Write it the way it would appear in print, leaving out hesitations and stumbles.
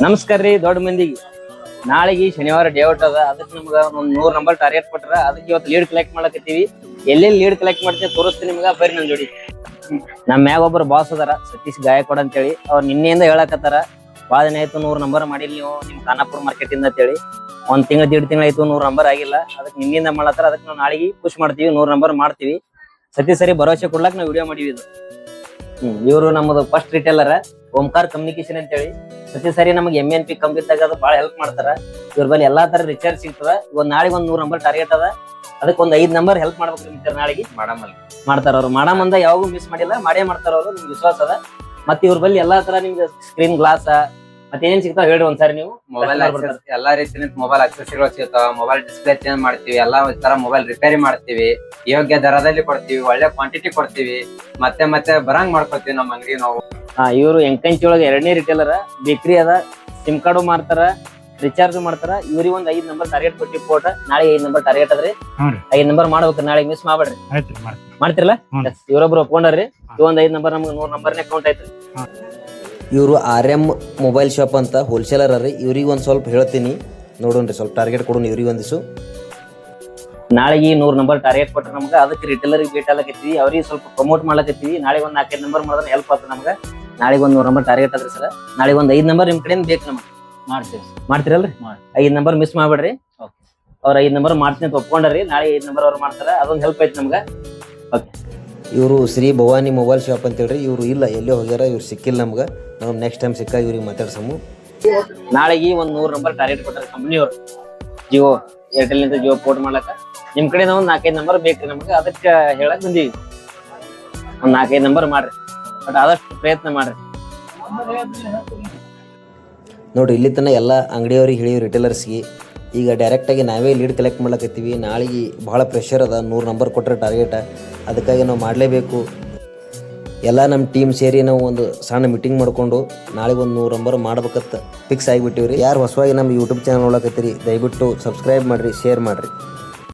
ನಮಸ್ಕಾರ ರೀ ದೊಡ್ಡ ಮಂದಿಗೆ. ನಾಳೆಗೆ ಶನಿವಾರ ಡೇ ಔಟ್ ಅದ, ಅದಕ್ಕೆ ನಮ್ಗ ಒಂದ್ 100 ನಂಬರ್ ಟಾರ್ಗೆಟ್ ಕೊಟ್ರ. ಅದಕ್ಕೆ ಇವತ್ತು ಲೀಡ್ ಕಲೆಕ್ಟ್ ಮಾಡಕತ್ತೀವಿ. ಎಲ್ಲೆಲ್ಲಿ ಲೀಡ್ ಕಲೆಕ್ಟ್ ಮಾಡ್ತೀವಿ ತೋರಿಸ್ತೀನಿ ನಿಮ್ಗ, ಬರ್ರಿ ನನ್ ಜೋಡಿ. ನಮ್ ಮ್ಯಾಗ ಒಬ್ಬರು ಬಾಸ್ ಅದಾರ, ಸತೀಶ್ ಗಾಯಕೊಡ್ ಅಂತೇಳಿ. ಅವ್ರು ನಿನ್ನೆಯಿಂದ ಹೇಳಕತ್ತಾರ, ಭಾಳ ದಿನ ಆಯ್ತು 100 ನಂಬರ್ ಮಾಡಿಲ್ಲ ನೀವು ನಿಮ್ ಖಾನಾಪುರ ಮಾರ್ಕೆಟ್ ಇಂದ ಅಂತೇಳಿ. ಒಂದ್ ತಿಂಗಳ 1.5 ತಿಂಗಳ ಆಯ್ತು 100 ನಂಬರ್ ಆಗಿಲ್ಲ. ಅದಕ್ಕೆ ನಿನ್ನಿಂದ ಮಾಡತ್ತಾರ. ಅದಕ್ಕೆ ನಾವು ನಾಳೆಗೆ ಪುಷ್ ಮಾಡ್ತೀವಿ, 100 ನಂಬರ್ ಮಾಡ್ತೀವಿ. ಸತಿ ಸರಿ ಭರವಸೆ ಕೊಡ್ಲಾಕ್ ನಾವು ವಿಡಿಯೋ ಮಾಡಿವಿ ಇದು. ಇವರು ನಮ್ಮದು ಫಸ್ಟ್ ರಿಟೇಲರ್ ಓಂಕಾರ ಕಮ್ಯುನಿಕೇಶನ್ ಅಂತೇಳಿ. ಪ್ರತಿ ಸರಿ ನಮಗೆ MNP ಕಂಪ್ನಿ ತೆಗೆದು ಬಹಳ ಹೆಲ್ಪ್ ಮಾಡ್ತಾರ. ಇವ್ರ ಬಲ್ಲಿ ಎಲ್ಲಾ ತರ ರಿಚಾರ್ಜ್ ಸಿಗ್ತದ. ಇವತ್ತು ನಾಳೆಗೆ 100 ನಂಬರ್ ಟಾರ್ಗೆಟ್ ಅದ, ಅದಕ್ಕೆ ಒಂದ್ 5 ನಂಬರ್ ಹೆಲ್ಪ್ ಮಾಡ್ಬೇಕು ನಾಳೆಗೆ ಮಾಡ್ತಾರ ಅವ್ರು. ಮಾಡಮಂದ ಯಾವಾಗೂ ಮಿಸ್ ಮಾಡಿಲ್ಲ, ಮಾಡೇ ಮಾಡ್ತಾರ ಅವ್ರು. ನಿಮ್ಗೆ ವಿಶ್ವಾಸ ಅದ. ಮತ್ತೆ ಇವ್ರ ಬಲ್ಲಿ ಎಲ್ಲಾ ತರ ನಿಮ್ಗೆ ಸ್ಕ್ರೀನ್ ಗ್ಲಾಸ್ ಮತ್ತೆ ಏನೇನ್ ಸಿಗ್ತಾವ ಹೇಳ್ರಿ ಒಂದ್ಸಾರಿ ನೀವು. ಮೊಬೈಲ್ ಎಲ್ಲಾ ರೀತಿಯ ಮೊಬೈಲ್ ಅಕ್ಸೆಸರಿಗಳು ಸಿಗ್ತಾವ. ಮೊಬೈಲ್ ಡಿಸ್ಪ್ಲೇ ಚೇಂಜ್ ಮಾಡ್ತೀವಿ, ಎಲ್ಲಾ ತರ ಮೊಬೈಲ್ ರಿಪೇರಿ ಮಾಡ್ತೀವಿ, ಯೋಗ್ಯ ದರದಲ್ಲಿ ಕೊಡ್ತೀವಿ, ಒಳ್ಳೆ ಕ್ವಾಂಟಿಟಿ ಕೊಡ್ತೀವಿ, ಮತ್ತೆ ಮತ್ತೆ ಬರಂಗ್ ಮಾಡ್ಕೊತೀವಿ ನಮ್ಮ ಅಂಗಡಿ ನಾವು. ಇವರು ಎಂಕಂಚಿ ಒಳಗೆ 2ನೇ ರಿಟೇಲರ್. ಬೇಕ್ರಿ ಅದ, ಸಿಮ್ ಕಾರ್ಡು ಮಾಡ್ತಾರ, ರಿಚಾರ್ಜ್ ಮಾಡ್ತಾರ. ಇವ್ರಿಗೆ ಒಂದ್ 5 ನಂಬರ್ ಟಾರ್ಗೆಟ್ ಕೊಟ್ಟಿ ಫೋಟ. ನಾಳೆ 5 ನಂಬರ್ ಟಾರ್ಗೆಟ್ ಅದ್ರಿ. 5 ನಂಬರ್ ಮಾಡ್ಬೇಕು, ನಾಳೆ ಮಿಸ್ ಮಾಡ್ಬೇಡ್ರಿ. ಮಾಡ್ತಿರಲ್ಲ? ಇವ್ರೊಬ್ರು ಒಪ್ಕೊಂಡ್ರಿ. ಒಂದ್ 5 ನಂಬರ್ ನಮ್ಗೆ 100 ನಂಬರ್ನೇ ಕೌಂಟ್ ಆಯ್ತು. ಇವರು RM ಮೊಬೈಲ್ ಶಾಪ್ ಅಂತ ಹೋಲ್ಸೇಲರ್ ರೀ. ಇವ್ರಿಗೆ ಒಂದು ಸ್ವಲ್ಪ ಹೇಳ್ತೀನಿ ನೋಡೋಣ್ರಿ, ಸ್ವಲ್ಪ ಟಾರ್ಗೆಟ್ ಕೊಡೋಣ ಇವ್ರಿಗೆ ಒಂದಿವ್ಸು. ನಾಳೆಗೆ 100 ನಂಬರ್ ಟಾರ್ಗೆಟ್ ಕೊಟ್ರೆ ನಮ್ಗೆ, ಅದಕ್ಕೆ ರಿಟೇಲರ್ಗೆ ಭೇಟಿ ಆಗ್ಲಕತ್ತೀವಿ, ಅವ್ರಿಗೆ ಸ್ವಲ್ಪ ಪ್ರಮೋಟ್ ಮಾಡ್ಲಕತ್ತೀವಿ. ನಾಳೆ ಒಂದ್ 4-5 ನಂಬರ್ ಮಾಡಿದ್ರೆ ಹೆಲ್ಪ್ ಆಗ್ತದೆ ನಮ್ಗೆ. ನಾಳೆಗೆ ಒಂದ್ 100 ನಂಬರ್ ಟಾರ್ಗೆಟ್ ಅದ್ರಿ ಸರ್. ನಾಳೆಗೆ ಒಂದ್ 5 ನಂಬರ್ ನಿಮ್ ಕಡೆಯಿಂದ ಬೇಕು ನಮ್ಗೆ. ಮಾಡ್ತೀರಲ್ರಿ? 5 ನಂಬರ್ ಮಿಸ್ ಮಾಡ್ಬೇಡ್ರಿ. ಅವ್ರ 5 ನಂಬರ್ ಮಾಡ್ತೀನಿ ಅಂತ ಒಪ್ಕೊಂಡ್ರಿ. ನಾಳೆ 5 ನಂಬರ್ ಅವ್ರು ಮಾಡ್ತಾರ, ಅದೊಂದು ಹೆಲ್ಪ್ ಐತಿ ನಮ್ಗೆ. ಓಕೆ. ಇವರು ಶ್ರೀ ಭವಾನಿ ಮೊಬೈಲ್ ಶಾಪ್ ಅಂತ ಹೇಳ್ರಿ. ಇವರು ಇಲ್ಲ, ಎಲ್ಲೇ ಹೋಗ್ಯಾರ, ಇವ್ರು ಸಿಕ್ಕಿಲ್ಲ ನಮ್ಗೆ. ನಾವು ನೆಕ್ಸ್ಟ್ ಟೈಮ್ ಸಿಕ್ಕಾಗ ಇವ್ರಿಗೆ ಮಾತಾಡ್ಸಮು. ನಾಳೆಗೆ ಒಂದ್ 100 ನಂಬರ್ ಟಾರ್ಗೆಟ್ ಕೊಟ್ಟಾರ ಕಂಪ್ನಿಯವ್ರು. ಜಿಯೋ ಏರ್ಟೆಲ್ ನಿಂದ ಜಿಯೋ ಪೋರ್ಟ್ ಮಾಡ್ಲಕ್ಕ. ನಿಮ್ ಕಡೆ ಒಂದ್ 4-5 ನಂಬರ್ ಬೇಕ್ರಿ ನಮ್ಗೆ, ಅದಕ್ಕೆ ಹೇಳಕ್ ಬಂದೀವಿ. ಒಂದ್ 4-5 ನಂಬರ್ ಮಾಡ್ರಿ, ಬಟ್ ಆದಷ್ಟು ಪ್ರಯತ್ನ ಮಾಡ್ರಿ. ನೋಡ್ರಿ, ಇಲ್ಲಿ ತನಕ ಎಲ್ಲ ಅಂಗಡಿಯವ್ರಿಗೆ ಹೇಳಿವಿ, ರಿಟೇಲರ್ಸ್ಗೆ. ಈಗ ಡೈರೆಕ್ಟಾಗಿ ನಾವೇ ಲೀಡ್ ಕಲೆಕ್ಟ್ ಮಾಡ್ಲಕತ್ತೀವಿ. ನಾಳೆಗೆ ಭಾಳ ಪ್ರೆಷರ್ ಅದ, 100 ನಂಬರ್ ಕೊಟ್ಟರೆ ಟಾರ್ಗೆಟ. ಅದಕ್ಕಾಗಿ ನಾವು ಮಾಡಲೇಬೇಕು. ಎಲ್ಲ ನಮ್ಮ ಟೀಮ್ ಸೇರಿ ನಾವು ಒಂದು ಸಣ್ಣ ಮೀಟಿಂಗ್ ಮಾಡಿಕೊಂಡು ನಾಳೆಗೆ ಒಂದು 100 ನಂಬರ್ ಮಾಡ್ಬೇಕಂತ ಫಿಕ್ಸ್ ಆಗಿಬಿಟ್ಟಿವ್ರಿ. ಯಾರು ಹೊಸವಾಗಿ ನಮ್ಮ ಯೂಟ್ಯೂಬ್ ಚಾನಲ್ ನೋಡಕತ್ತೀರಿ, ದಯವಿಟ್ಟು ಸಬ್ಸ್ಕ್ರೈಬ್ ಮಾಡಿರಿ, ಶೇರ್ ಮಾಡಿರಿ.